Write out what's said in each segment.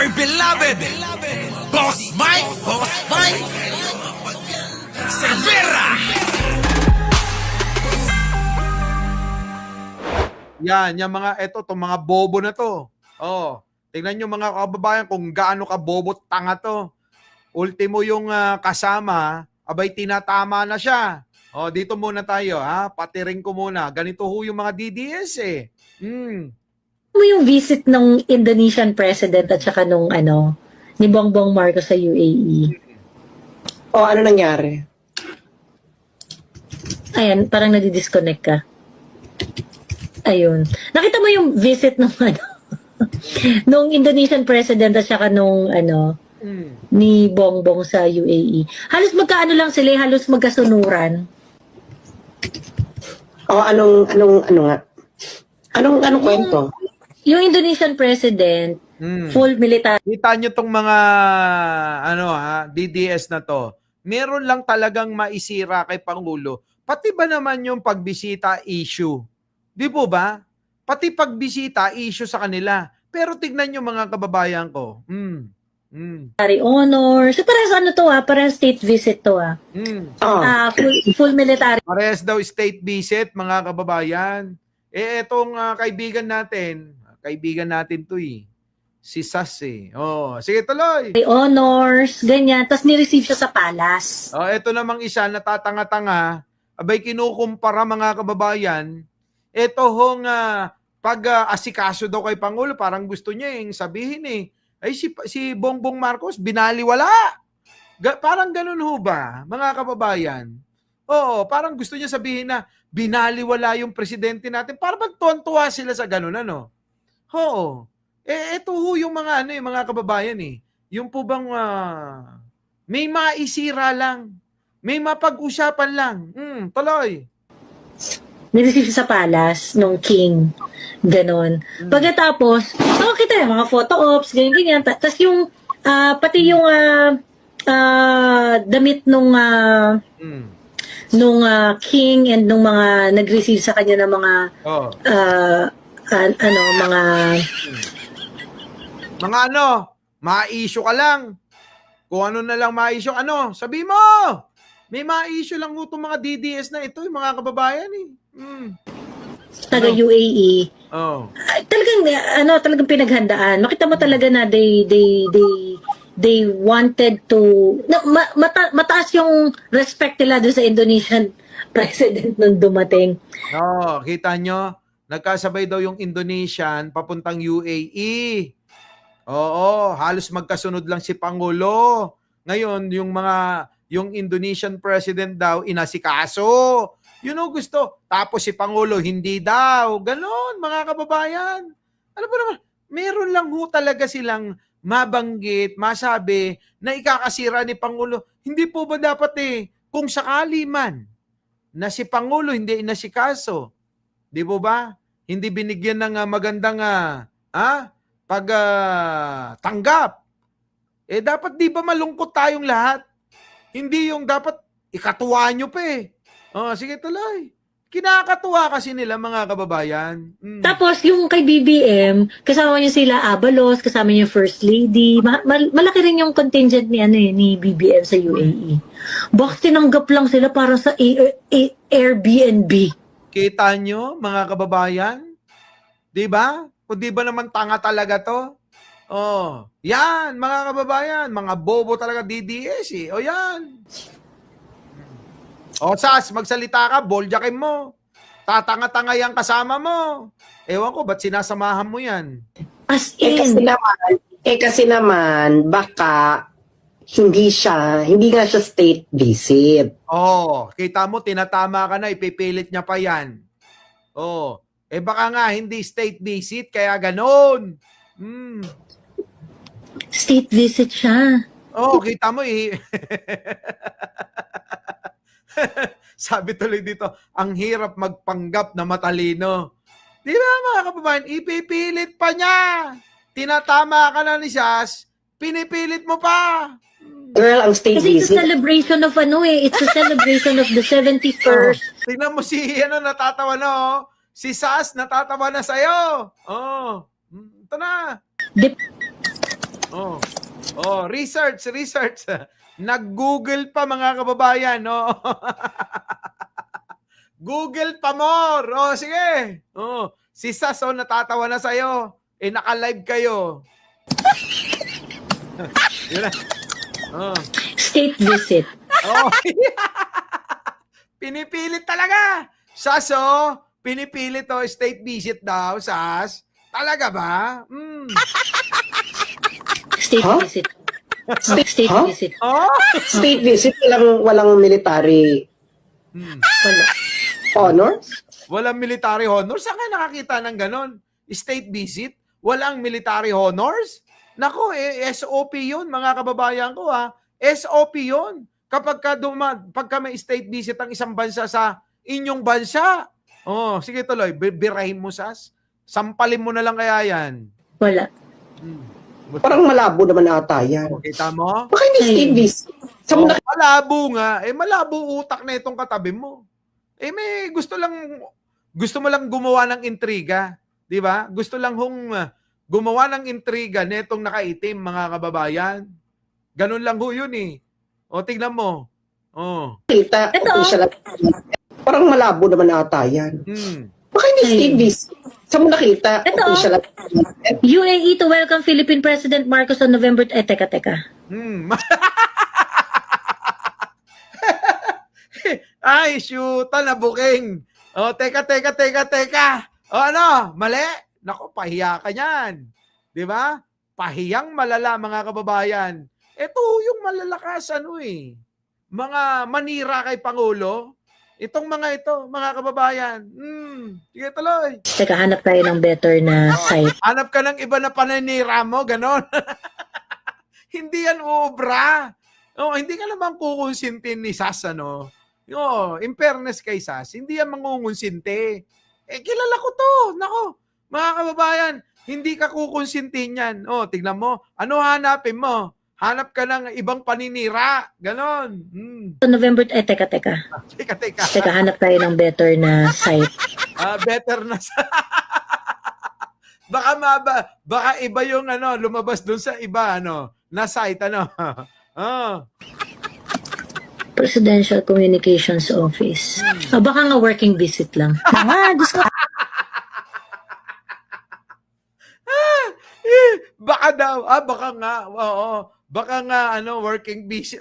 dear beloved, Boss Mike Cervera. Yan, yung mga, itong mga bobo na to. Oh, tingnan nyo mga kababayan kung gaano ka bobo tanga to. Ultimo yung kasama, abay tinatama na siya. Oh, dito muna tayo ha, patiring ko muna. Ganito ho yung mga DDS eh. Mo yung visit ng Indonesian president at saka nung ni Bongbong Marcos sa UAE. O, ano nangyari? Ayan, parang nadi-disconnect ka. Ayun. Nakita mo yung visit ng nung Indonesian president at saka nung ni Bongbong sa UAE. Halos magkaano lang sila, halos magkasunuran. O, ano nga? Anong kwento? Yung Indonesian president, full military. Kita nyo tong mga DDS na to. Meron lang talagang maisira kay Pangulo. Pati ba naman yung pagbisita issue? Di po ba? Pati pagbisita issue sa kanila. Pero tignan nyo mga kababayan ko. Honor. So parang parang state visit to full military. Parehas daw state visit mga kababayan. Etong kaibigan natin to eh. Si Sas eh. Oh, sige tuloy. Honors, ganyan. Tapos ni-receive siya sa palace. Oh, eto namang isa natatanga-tanga, abay kinukumpara mga kababayan. Ito hong pag-asikaso daw kay Pangulo, parang gusto niya yung sabihin eh. Ay si Bongbong Marcos binaliwala. Parang ganun ho ba, mga kababayan? Oo, parang gusto niya sabihin na binaliwala yung presidente natin. Parang tuwan-tuwa sila sa ganun Oo. Ito ho yung mga mga kababayan eh. Yung po bang may maisira lang. May mapag-usapan lang. Tuloy. Ni-receive siya sa palace nung king. Ganon. Pagkatapos, kita yung mga photo ops, ganyan. Tapos yung, pati yung damit nung king and nung mga nag-receive sa kanya ng mga ma-issue ka lang. Kung ano na lang ma-issue, sabi mo! May ma-issue lang itong mga DDS na ito, yung mga kababayan eh. taga UAE. Oh. Talagang pinaghandaan. Makita mo talaga na they wanted to mataas yung respect nila doon sa Indonesian president nung dumating. Kita nyo? Nagkasabay daw yung Indonesian papuntang UAE. Oo, halos magkasunod lang si Pangulo. Ngayon, yung Indonesian president daw inasikaso. Gusto. Tapos si Pangulo hindi daw. Ganon, mga kababayan. Ano ba naman? Meron lang ho talaga silang mabanggit, masabi na ikakasira ni Pangulo. Hindi po ba dapat kung sakali man na si Pangulo hindi inasikaso, di po ba? Hindi binigyan ng magandang tanggap. Dapat di ba malungkot tayong lahat? Hindi yung dapat ikatuwa nyo pa eh. Sige tuloy. Kinakatuwa kasi nila mga kababayan. Tapos yung kay BBM, kasama niya sila Abalos, kasama niya First Lady. Malaki rin yung contingent ni BBM sa UAE. Bakit tinanggap lang sila para sa Airbnb? Kita nyo mga kababayan? Di ba? Kung di ba naman tanga talaga to? Yan mga kababayan, mga bobo talaga DDS eh. Yan. Sas, magsalita ka, boljakin mo. Tatanga-tanga yung kasama mo. Ewan ko, ba't sinasamahan mo yan? As in. Kasi naman, baka hindi nga siya state visit. Kita mo, tinatama ka na, ipipilit niya pa yan. Baka nga, hindi state visit, kaya ganon. State visit siya. Kita mo Sabi tuloy dito, ang hirap magpanggap na matalino. Di ba mga kababayan, ipipilit pa niya. Tinatama ka na ni Sas, pinipilit mo pa. Girl, ang state Kasi it's visit. a celebration of it's a celebration of the 71st. Tingnan mo si natatawa na Si Sas natatawa na sa'yo. Ito na. Oh. Oh, research. Nag-Google pa mga kababayan, no? Google pa more. Oh, sige. Oh, si Sas, oh, natatawa na sa'yo. Naka-live kayo. Yun na. Oh. State visit. Oh. Pinipilit talaga. Sas, oh. Pinipilit, oh. State visit daw, Sas. Talaga ba? State Huh? visit. State Huh? visit. Oh. State visit, walang military Wala. honors? Walang military honors. Saan ka nakakita ng ganon? State visit? Walang military honors? Nako, SOP yun, mga kababayan ko, ha. SOP yun. Pagka may state visit ang isang bansa sa inyong bansa. Oh, sige tuloy. Birahin mo, Sas. Sampalin mo na lang kaya yan. Wala. Parang malabo naman ata yan. Kita mo? Baka hindi state visit. Sa mga Malabo nga. Malabo utak na itong katabi mo. May gusto mo lang gumawa ng intriga. Di ba? Gusto lang gumawa ng intriga netong nakaitim, mga kababayan. Ganun lang ho yun eh. O, tignan mo. Oh. kita, Ito. official, parang malabo naman ata yan. Baka hindi state visit. Sa mga nakita, Ito. official, UAE to welcome Philippine President Marcos on November... teka. Ay, shoot, na booking. O, teka. O, ano? Mali? Nako, pahiya ka niyan. Di ba? Pahiyang malala, mga kababayan. Ito yung malalakas, mga manira kay Pangulo. Itong mga ito, mga kababayan. Sige, tuloy. Teka, hanap tayo ng better na site. Hanap ka ng iba na paninira mo, ganon. Hindi yan obra. Hindi ka naman kukonsintin ni Sas, in fairness kay Sas, hindi yan mangungonsinti. Kilala ko to. Nako, mga kababayan, hindi ka kukonsintin yan. Tignan mo. Ano hanapin mo? Hanap ka ng ibang paninira. Ganon. So November... teka. Teka. Teka, hanap tayo ng better na site. Better na sa... baka iba yung lumabas dun sa iba, na site, Presidential Communications Office. Baka nga working visit lang. Diyos ko. Baka daw, baka nga, oo. Baka nga, working busy.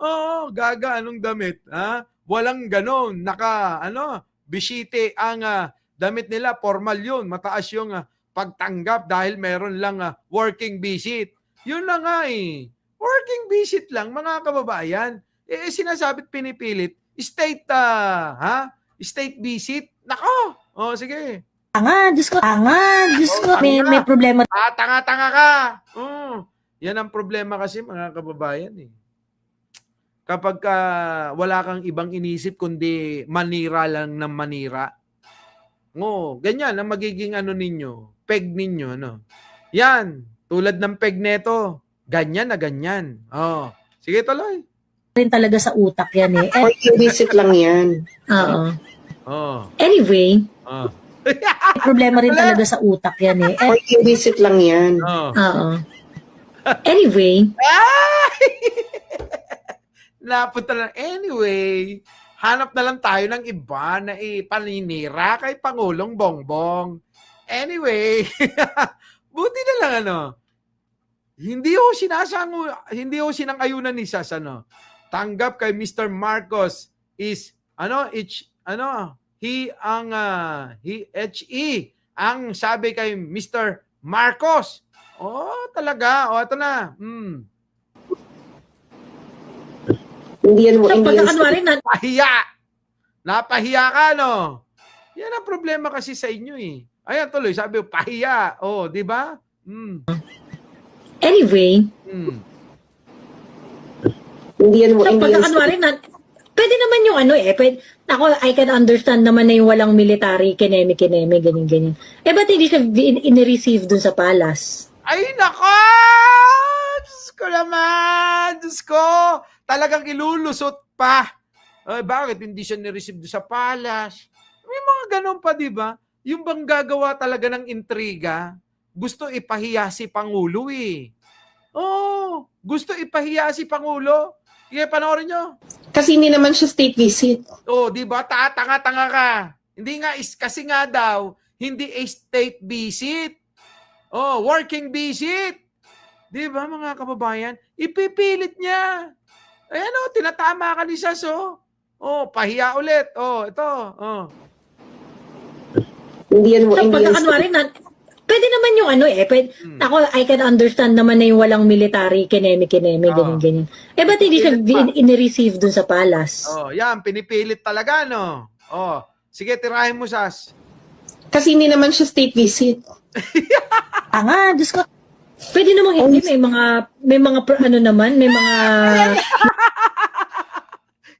Oo, gaga, anong damit? Walang ganon. Bisite ang damit nila, formal yun. Mataas yung pagtanggap dahil meron lang working visit. Yun na nga Working visit lang, mga kababayan. Sinasabit pinipilit, state, state visit. Nako, sige. Diyos ko. May problema. Tanga-tanga ka. Yan ang problema kasi, mga kababayan Kapag wala kang ibang inisip kundi manira lang ng manira. Ganyan ang magiging ninyo, peg ninyo, Yan, tulad ng peg neto, ganyan na ganyan. Sige tuloy. Rin talaga sa utak yan working visit lang yan. Oo. Anyway, may problema rin talaga sa utak yan Working visit lang yan. Oo. Anyway, Napunta lang. Anyway, hanap na lang tayo ng iba na paninira kay Pangulong Bongbong. Anyway, buti na lang hindi ho sinang-ayunan ni Sas tanggap kay Mr. Marcos is he ang sabi kay Mr. Marcos. Talaga. Ito na. Hindi yan, Pahiya. Napahiya ka, Yan ang problema kasi sa inyo, Ayan, tuloy. Sabi ko, pahiya. Di ba? anyway, hindi yan, pwede naman yung ako, I can understand naman na yung walang military, kineme, ganyan. Ba't hindi siya in-receive dun sa palace? Ay, nako! Diyos ko naman! Diyos ko! Talagang ilulusot pa. Bakit hindi siya ni-receive sa palace? May mga ganon pa, di ba? Yung bang gagawa talaga ng intriga, gusto ipahiya si Pangulo Oh, gusto ipahiya si Pangulo. Sige, panoorin nyo. Kasi hindi naman siya state visit. Oh, di ba? Tanga-tanga ka. Hindi nga, kasi nga daw, hindi a state visit. Oh, working visit. Di ba, mga kababayan? Ipipilit niya. Ayan o, tinatama ka ni Sas, oh. Oh, pahiya ulit. Oh, ito. Oh. Hindi yan, So, hindi yan pagkakanwari na, pwede naman yung ano eh. Ako, I can understand naman na yung walang military, kineme, ganyan. Eh, ba't hindi siya in-receive dun sa palace? Oh, yan, pinipilit talaga, no? Oh, sige, tirahin mo, Sas. Kasi hindi naman siya state visit. Diyos ko. Pwede namang hindi, may mga ano naman, may mga...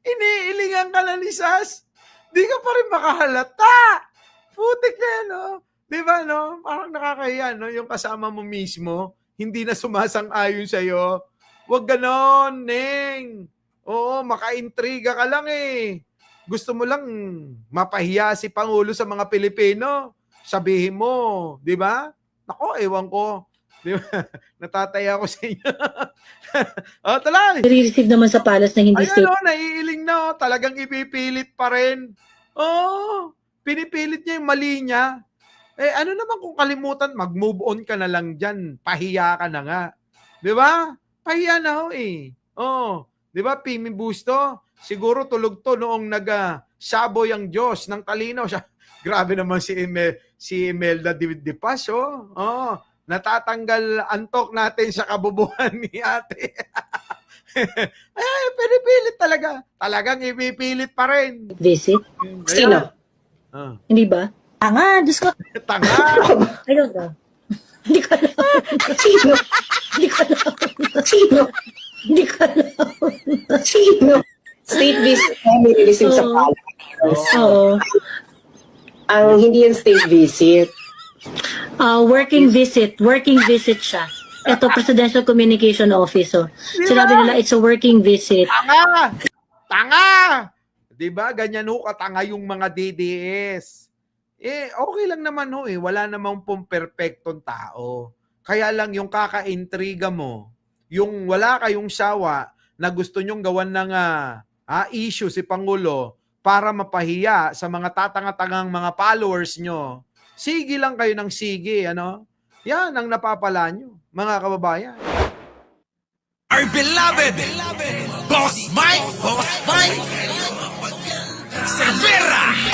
Iniilingan ka na ni Sas. Di ka pa rin makahalata. Putik na yan, no? Di ba, no? Parang nakakahiya, no? Yung kasama mo mismo, hindi na sumasang-ayon sa'yo. Huwag ganon, Neng. Oo, maka-intriga ka lang eh. Gusto mo lang mapahiya si Pangulo sa mga Pilipino. Sabihin mo, di ba? Nako, ewan ko. Di ba? Natataya ko sa inyo. Oh, talay. I-receive naman sa palace na hindi Ayun, state. no, naiiling na. Oh. Talagang ipipilit pa rin. Oo, pinipilit niya yung mali niya. Eh, ano naman kung kalimutan, mag-move on ka na lang dyan. Pahiya ka na nga. Di ba? Pahiya na ho eh. Oo. Di ba, Pimi Busto? Siguro tulog to noong nag-saboy ang Diyos ng talino. Grabe naman si Imelda de Paz, oh. Oh. Natatanggal antok natin sa kabubuhan ni ate. Ay, pinipilit talaga. Talagang ipipilit pa rin. Visit? Sino? Ah. Hindi ba? Diyos ko. Tanga. I don't know. Hindi ko alam. Sino? Hindi ko alam. Sino? Hindi ko alam. Sino? State visit na nililisip sa Oo. palace. Oo. Ang hindi yan state visit. Working visit siya. Ito, Presidential Communication Office. Oh. Sinabi nila, it's a working visit. Tanga! Tanga! Diba? Ganyan ho katanga yung mga DDS. Eh, okay lang naman ho eh. Wala namang pong perfectong tao. Kaya lang yung kaka-intriga mo, yung wala kayong sawa na gusto nyong gawan ng issue si Pangulo para mapahiya sa mga tatanga-tangang mga followers nyo. Sige lang kayo ng sige, ano? Yan ang napapala nyo, mga kababayan. Our beloved Boss Mike Cervera.